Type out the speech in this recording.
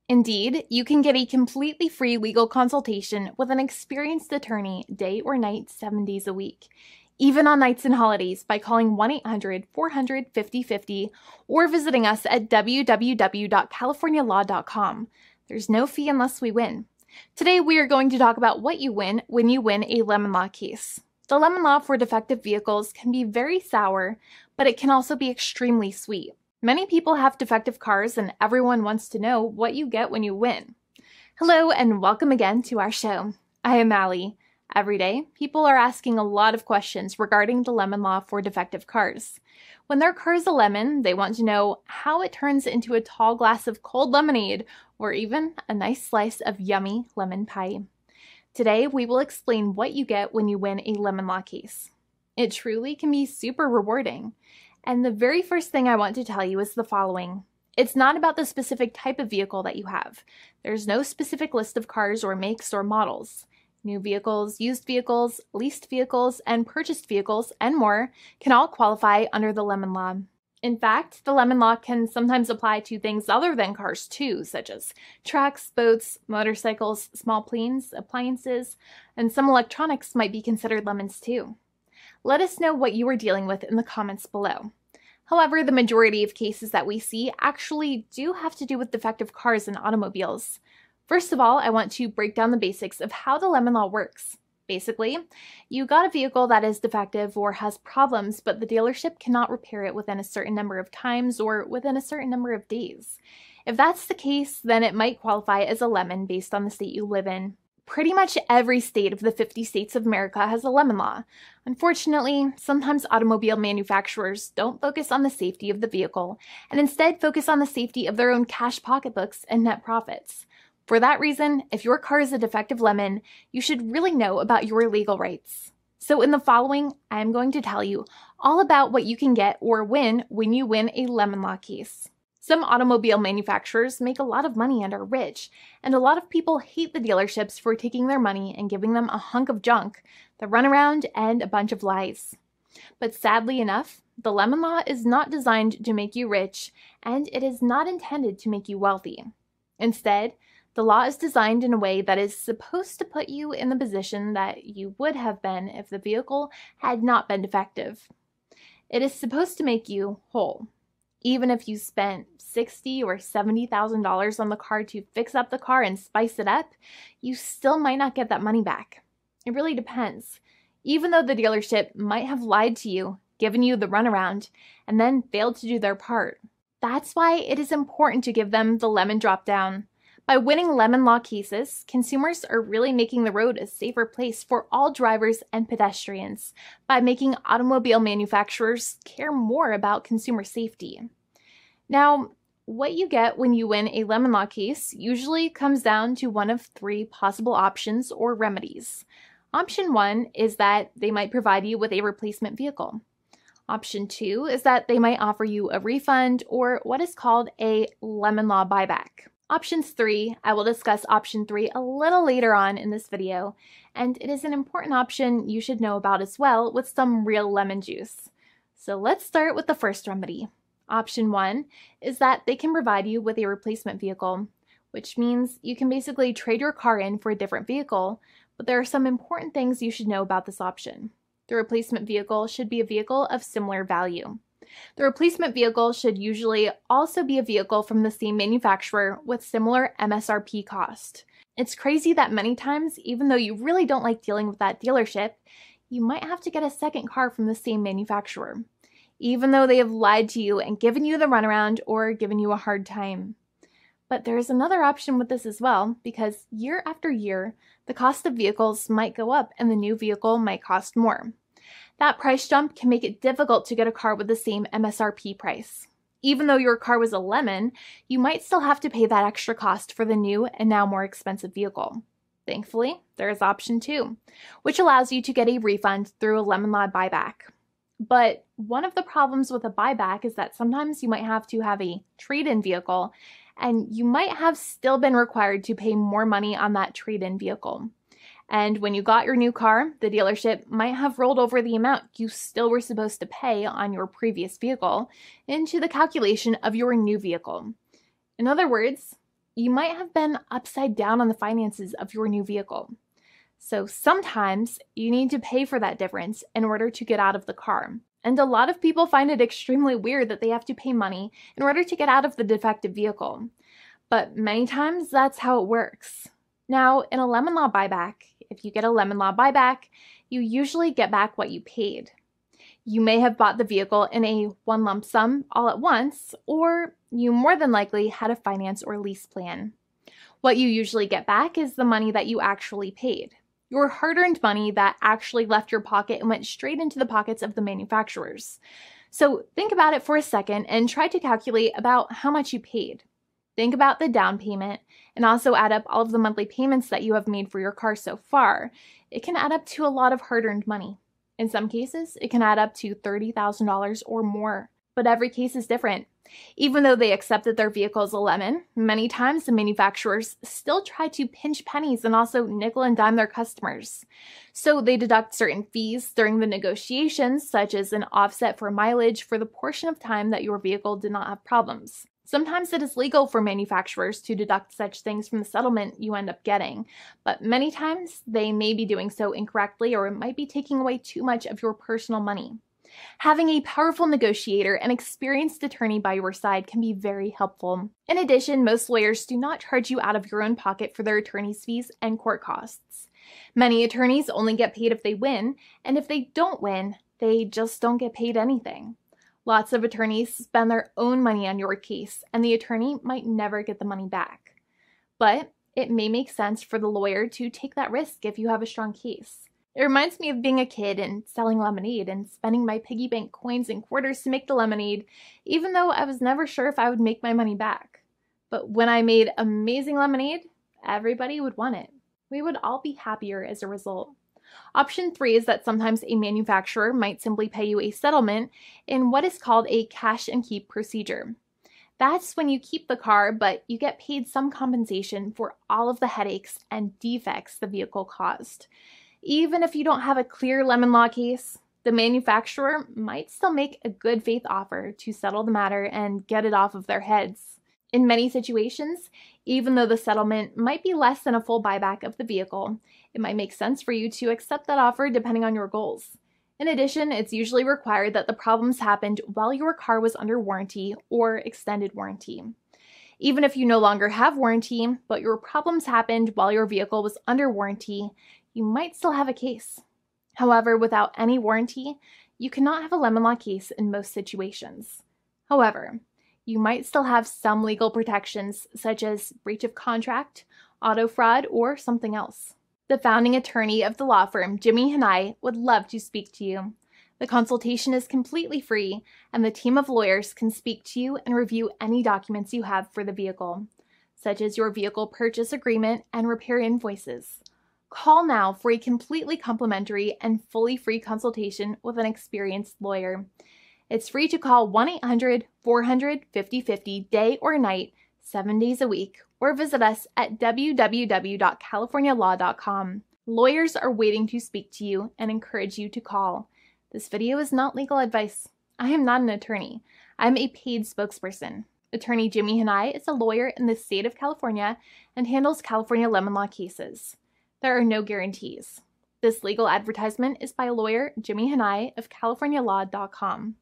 Indeed, you can get a completely free legal consultation with an experienced attorney day or night, 7 days a week, even on nights and holidays by calling 1-800-400-5050 or visiting us at www.californialaw.com. There's no fee unless we win. Today, we are going to talk about what you win when you win a lemon law case. The lemon law for defective vehicles can be very sour, but it can also be extremely sweet. Many people have defective cars, and everyone wants to know what you get when you win. Hello, and welcome again to our show. I am Allie. Every day, people are asking a lot of questions regarding the lemon law for defective cars. When their car is a lemon, they want to know how it turns into a tall glass of cold lemonade, or even a nice slice of yummy lemon pie. Today, we will explain what you get when you win a lemon law case. It truly can be super rewarding. And the very first thing I want to tell you is the following. It's not about the specific type of vehicle that you have. There's no specific list of cars or makes or models. New vehicles, used vehicles, leased vehicles, and purchased vehicles, and more can all qualify under the lemon law. In fact, the lemon law can sometimes apply to things other than cars too, such as trucks, boats, motorcycles, small planes, appliances, and some electronics might be considered lemons too. Let us know what you are dealing with in the comments below. However, the majority of cases that we see actually do have to do with defective cars and automobiles. First of all, I want to break down the basics of how the lemon law works. Basically, you got a vehicle that is defective or has problems, but the dealership cannot repair it within a certain number of times or within a certain number of days. If that's the case, then it might qualify as a lemon based on the state you live in. Pretty much every state of the 50 states of America has a lemon law. Unfortunately, sometimes automobile manufacturers don't focus on the safety of the vehicle and instead focus on the safety of their own cash pocketbooks and net profits. For that reason, if your car is a defective lemon, you should really know about your legal rights. So in the following, I am going to tell you all about what you can get or win when you win a lemon law case. Some automobile manufacturers make a lot of money and are rich, and a lot of people hate the dealerships for taking their money and giving them a hunk of junk, the runaround, and a bunch of lies. But sadly enough, the lemon law is not designed to make you rich, and it is not intended to make you wealthy. Instead, the law is designed in a way that is supposed to put you in the position that you would have been if the vehicle had not been defective. It is supposed to make you whole. Even if you spent $60,000 or $70,000 on the car to fix up the car and spice it up, you still might not get that money back. It really depends. Even though the dealership might have lied to you, given you the runaround, and then failed to do their part. That's why it is important to give them the lemon drop down. By winning lemon law cases, consumers are really making the road a safer place for all drivers and pedestrians by making automobile manufacturers care more about consumer safety. Now, what you get when you win a lemon law case usually comes down to one of three possible options or remedies. Option 1 is that they might provide you with a replacement vehicle. Option 2 is that they might offer you a refund or what is called a lemon law buyback. Options 3, I will discuss option 3 a little later on in this video, and it is an important option you should know about as well with some real lemon juice. So let's start with the first remedy. Option 1 is that they can provide you with a replacement vehicle, which means you can basically trade your car in for a different vehicle, but there are some important things you should know about this option. The replacement vehicle should be a vehicle of similar value. The replacement vehicle should usually also be a vehicle from the same manufacturer with similar MSRP cost. It's crazy that many times, even though you really don't like dealing with that dealership, you might have to get a second car from the same manufacturer, even though they have lied to you and given you the runaround or given you a hard time. But there is another option with this as well, because year after year, the cost of vehicles might go up and the new vehicle might cost more. That price jump can make it difficult to get a car with the same MSRP price. Even though your car was a lemon, you might still have to pay that extra cost for the new and now more expensive vehicle. Thankfully, there is option 2, which allows you to get a refund through a lemon law buyback. But one of the problems with a buyback is that sometimes you might have to have a trade-in vehicle, and you might have still been required to pay more money on that trade-in vehicle. And when you got your new car, the dealership might have rolled over the amount you still were supposed to pay on your previous vehicle into the calculation of your new vehicle. In other words, you might have been upside down on the finances of your new vehicle. So sometimes you need to pay for that difference in order to get out of the car. And a lot of people find it extremely weird that they have to pay money in order to get out of the defective vehicle. But many times that's how it works. Now, in a lemon law buyback, if you get a lemon law buyback, you usually get back what you paid. You may have bought the vehicle in a one lump sum all at once, or you more than likely had a finance or lease plan. What you usually get back is the money that you actually paid. Your hard-earned money that actually left your pocket and went straight into the pockets of the manufacturers. So think about it for a second and try to calculate about how much you paid. Think about the down payment and also add up all of the monthly payments that you have made for your car so far. It can add up to a lot of hard-earned money. In some cases, it can add up to $30,000 or more, but every case is different. Even though they accept that their vehicle is a lemon, many times the manufacturers still try to pinch pennies and also nickel and dime their customers. So they deduct certain fees during the negotiations, such as an offset for mileage for the portion of time that your vehicle did not have problems. Sometimes it is legal for manufacturers to deduct such things from the settlement you end up getting, but many times they may be doing so incorrectly or it might be taking away too much of your personal money. Having a powerful negotiator and experienced attorney by your side can be very helpful. In addition, most lawyers do not charge you out of your own pocket for their attorney's fees and court costs. Many attorneys only get paid if they win, and if they don't win, they just don't get paid anything. Lots of attorneys spend their own money on your case, and the attorney might never get the money back. But it may make sense for the lawyer to take that risk if you have a strong case. It reminds me of being a kid and selling lemonade and spending my piggy bank coins and quarters to make the lemonade, even though I was never sure if I would make my money back. But when I made amazing lemonade, everybody would want it. We would all be happier as a result. Option 3 is that sometimes a manufacturer might simply pay you a settlement in what is called a cash and keep procedure. That's when you keep the car, but you get paid some compensation for all of the headaches and defects the vehicle caused. Even if you don't have a clear lemon law case, the manufacturer might still make a good faith offer to settle the matter and get it off of their heads. In many situations, even though the settlement might be less than a full buyback of the vehicle, it might make sense for you to accept that offer depending on your goals. In addition, it's usually required that the problems happened while your car was under warranty or extended warranty. Even if you no longer have warranty, but your problems happened while your vehicle was under warranty, you might still have a case. However, without any warranty, you cannot have a lemon law case in most situations. However, you might still have some legal protections such as breach of contract, auto fraud, or something else. The founding attorney of the law firm, Jimmy and I, would love to speak to you. The consultation is completely free, and the team of lawyers can speak to you and review any documents you have for the vehicle, such as your vehicle purchase agreement and repair invoices. Call now for a completely complimentary and fully free consultation with an experienced lawyer. It's free to call 1-800-400-5050 day or night, 7 days a week, or visit us at www.californialaw.com. Lawyers are waiting to speak to you and encourage you to call. This video is not legal advice. I am not an attorney. I'm a paid spokesperson. Attorney Jimmy Hanai is a lawyer in the state of California and handles California lemon law cases. There are no guarantees. This legal advertisement is by lawyer Jimmy Hanai of CaliforniaLaw.com.